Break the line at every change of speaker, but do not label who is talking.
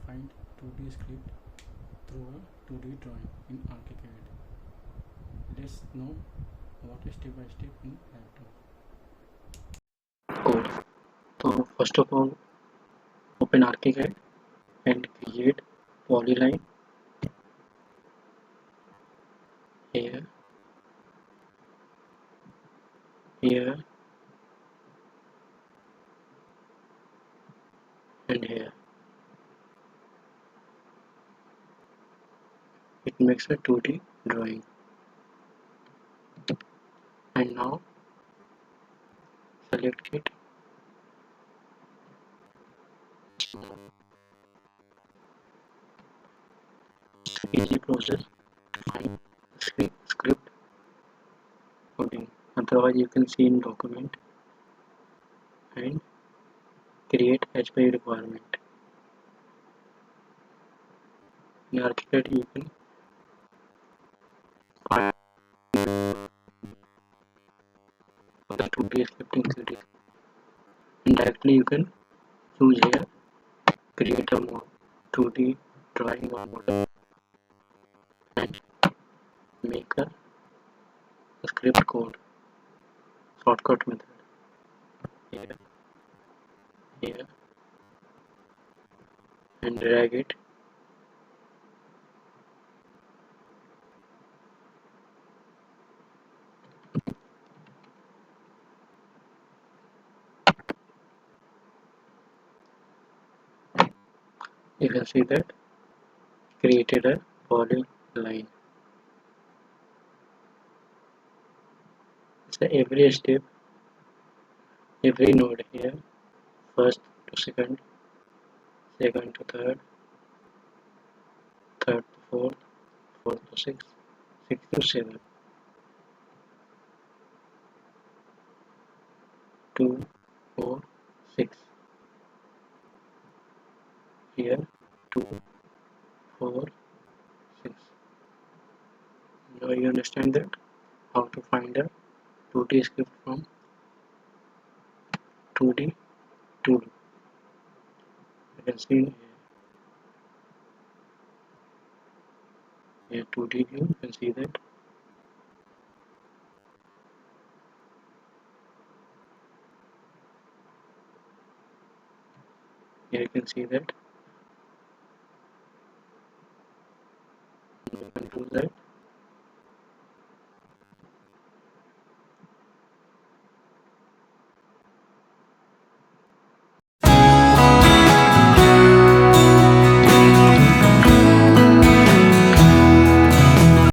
find 2D script through a 2D drawing in Archicad. Let's know what is step by step in laptop.
Code. So first of all, open Archicad and create polyline here, here, and here. It makes a 2D drawing. And now select it. Easy process to find script coding. Otherwise, you can see in document and create as per requirement. In Archicad, you can find the 2D scripting series. And directly you can choose here, create a more 2D drawing or model and make a script code shortcut method here, here, and drag it. You can see that created a polyline. So every step, every node here, first to second, second to third, third to fourth, fourth to sixth, sixth to seventh, 2, 4, 6. Here 2, 4, 6. Now you understand that how to find a 2D script from 2D tool. You can see here 2D view. You can see that. Here you can see that. You can choose that.